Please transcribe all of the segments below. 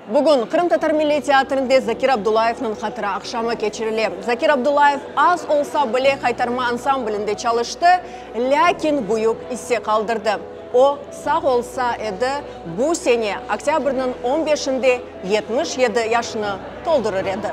Бүгін Қырым-Татар Милли театрында Закир Абдулаевның хатыра ақшамы кечіріле. Закир Абдулаев аз олса біле қайтарма ансамблінде чалышты, ләкин бұйып иссе қалдырды. О сақ олса еді бұл сене октябрның 15-інде 77 яшыны толдырыр еді.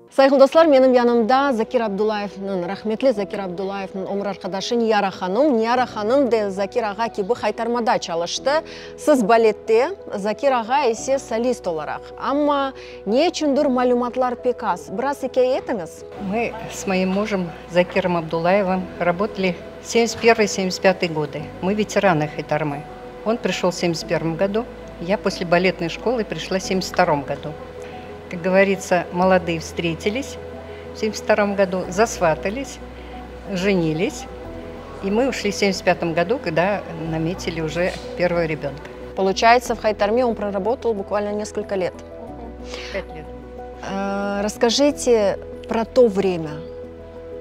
Сайгыл достар, менің янымда Закир Абдулаевның, рахметлі Закир Абдулаевның омыр арқадашы Нияра ханым. Нияра ханым де Закир аға кебі қайтармада чалышты. Сіз балетте, Закир аға есе солист оларақ. Амма не үшіндір малюматлар пек аз. Біраз екей етіңіз? Мы с моим мужем Закиром Абдулаевым работали 71-75 годы. Мы ветераны Хайтармы. Он пришел в 71 году, я после балетной школы пришла в 72 году. Как говорится, молодые встретились в 1972 году, засватались, женились. И мы ушли в 1975 году, когда наметили уже первого ребенка. Получается, в Хайтарме он проработал буквально несколько лет. 5 лет. Расскажите про то время,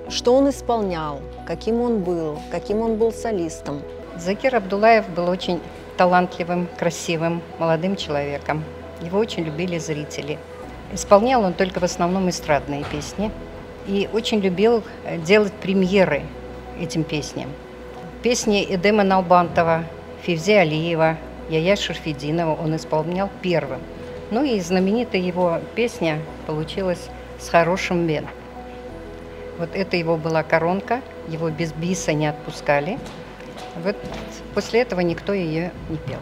что он исполнял, каким он был солистом. Закир Абдулаев был очень талантливым, красивым, молодым человеком. Его очень любили зрители. Исполнял он только в основном эстрадные песни и очень любил делать премьеры этим песням. Песни Эдема Налбантова, Февзи Алиева, Яя Шерфединова он исполнял первым. Ну и знаменитая его песня получилась «С хорошим Бен». Вот это его была коронка, его без биса не отпускали. Вот после этого никто ее не пел.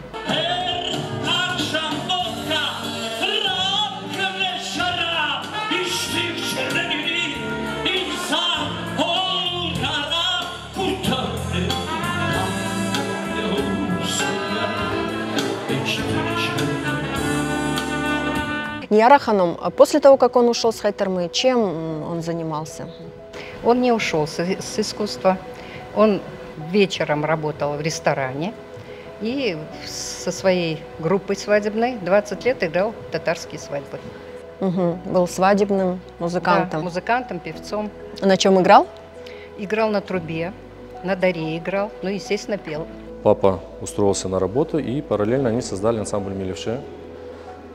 Нияра ханым, после того, как он ушел с Хайтармы, чем он занимался? Он не ушел с искусства. Он вечером работал в ресторане и со своей группой свадебной 20 лет играл татарские свадьбы. Угу. Был свадебным музыкантом. Да, музыкантом, певцом. На чем играл? Играл на трубе, на даре играл, ну, естественно, пел. Папа устроился на работу, и параллельно они создали ансамбль «Милевше»,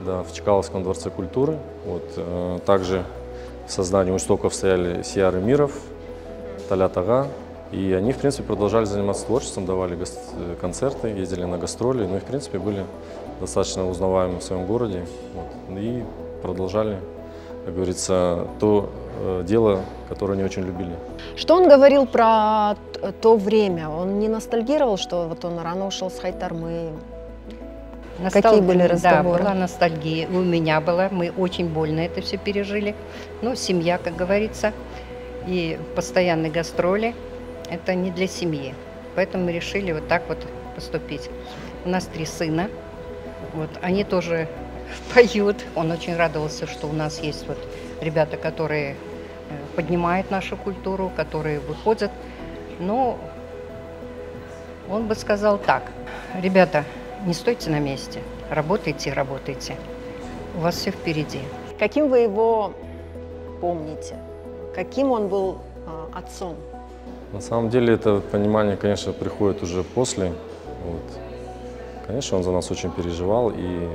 да, в Чкаловском дворце культуры. Вот, также в создании у истоков стояли Сияр Эмиров, Талят Ага. И они, в принципе, продолжали заниматься творчеством, давали концерты, ездили на гастроли, ну и, в принципе, были достаточно узнаваемы в своем городе. Вот, и продолжали, как говорится, то дело, которое они очень любили. Что он говорил про то время? Он не ностальгировал, что вот он рано ушел с Хайтармы? Какие были разговоры? Да, была ностальгия. У меня была. Мы очень больно это все пережили. Ну, семья, как говорится, и постоянные гастроли – это не для семьи. Поэтому мы решили вот так вот поступить. У нас 3 сына. Вот, они тоже поют. Он очень радовался, что у нас есть вот ребята, которые поднимают нашу культуру, которые выходят. Но он бы сказал так: ребята, не стойте на месте, работайте, работайте. У вас все впереди. Каким вы его помните? Каким он был отцом? На самом деле это понимание, конечно, приходит уже после. Вот. Конечно, он за нас очень переживал, и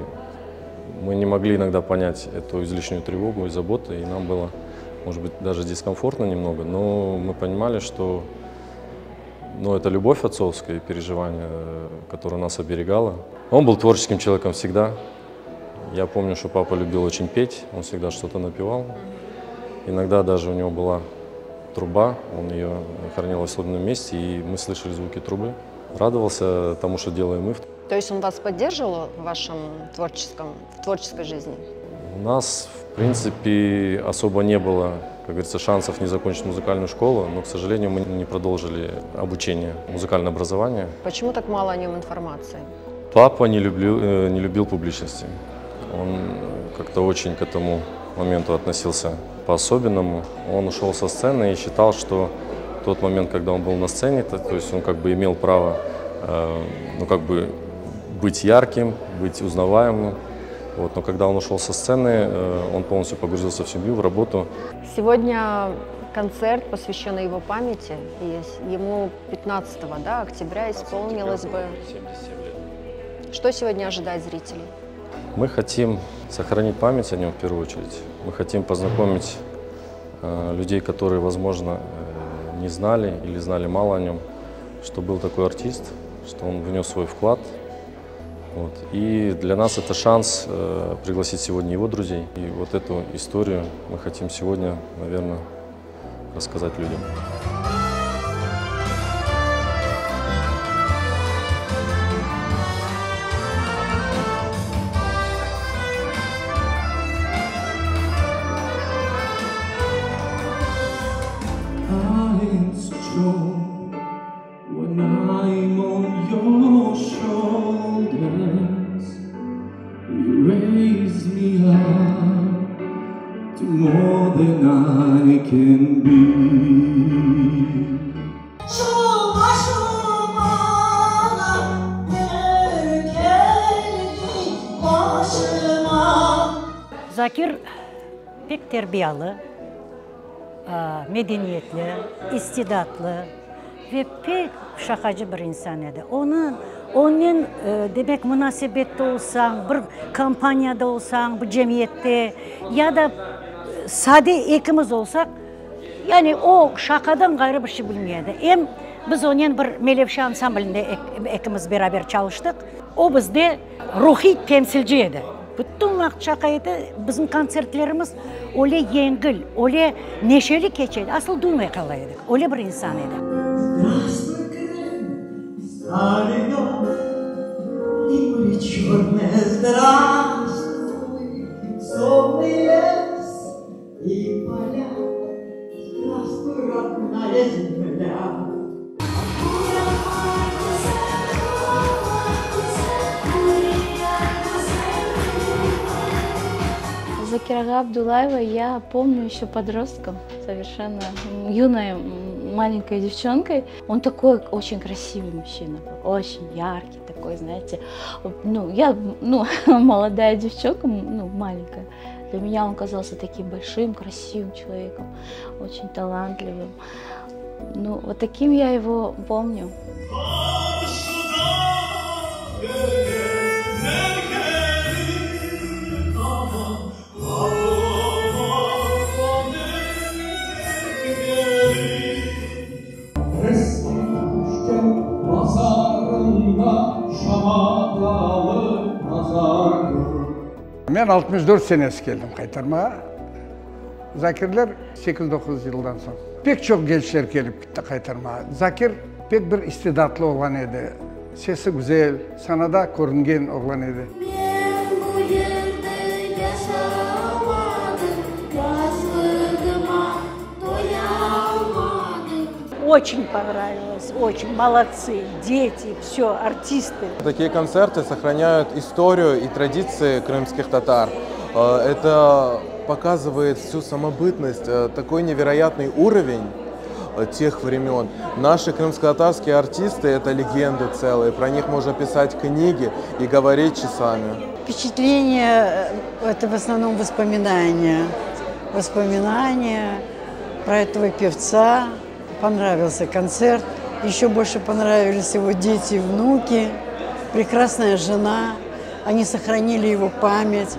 мы не могли иногда понять эту излишнюю тревогу и заботу, и нам было, может быть, даже дискомфортно немного, но мы понимали, что это любовь отцовская и переживание, которое нас оберегало. Он был творческим человеком всегда. Я помню, что папа любил очень петь, он всегда что-то напевал. Иногда даже у него была труба, он ее хранил в особенном месте, и мы слышали звуки трубы. Радовался тому, что делаем мы. То есть он вас поддерживал в вашем творческой жизни? У нас, в принципе, особо не было, как говорится, шансов не закончить музыкальную школу, но, к сожалению, мы не продолжили обучение, музыкальное образование. Почему так мало о нем информации? Папа не любил публичности. Он как-то очень к этому моменту относился по-особенному. Он ушел со сцены и считал, что тот момент, когда он был на сцене, то есть он как бы имел право быть ярким, быть узнаваемым. Вот, но когда он ушел со сцены, он полностью погрузился в семью, в работу. Сегодня концерт, посвященный его памяти. Ему 15 октября исполнилось бы. 77 лет. Что сегодня ожидает зрителей? Мы хотим сохранить память о нем в первую очередь. Мы хотим познакомить людей, которые, возможно, не знали или знали мало о нем, что был такой артист, что он внес свой вклад. Вот. И для нас это шанс пригласить сегодня его друзей. И вот эту историю мы хотим сегодня, наверное, рассказать людям. When I'm on your shoulders, you raise me up to more than I can be. Zakir pek terbiyalı, medeniyetli, istidatlı ve pek şakacı bir insan idi. Onun demek münasebette olsan, bir kampanyada olsan, bu cemiyette ya da sade ikimiz olsak, yani o şakadan gayrı bir şey bilmiyordu. Hem biz onun bir Melevşe ansamblinde ikimiz beraber çalıştık. O bizde ruhi temsilciydi. Bütün vaqt şakaydı, bizim konsertlerimiz öyle yengil, öyle neşeli geçeydi. Asıl duymaya kalaydık. Öyle bir insan idi. Закира Абдулаева я помню еще подростком, совершенно юной маленькой девчонкой. Он такой очень красивый мужчина, очень яркий такой, знаете. Я молодая девчонка, маленькая. Для меня он казался таким большим, красивым человеком, очень талантливым. Вот таким я его помню. Ben 64 senesi geldim kaytarmaya. Zakirler 8-9 yıldan sonra. Pek çok gençler gelip gitti kaytarmaya. Zakir pek bir istidatlı olan idi. Sesi güzel, sanada görüngen olan idi. Очень понравилось, очень молодцы, дети, все, артисты. Такие концерты сохраняют историю и традиции крымских татар. Это показывает всю самобытность, такой невероятный уровень тех времен. Наши крымско-татарские артисты – это легенды целые, про них можно писать книги и говорить часами. Впечатления – это в основном воспоминания. Воспоминания про этого певца. Понравился концерт, еще больше понравились его дети и внуки, прекрасная жена, они сохранили его память.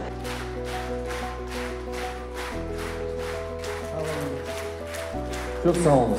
Çok sağ olun.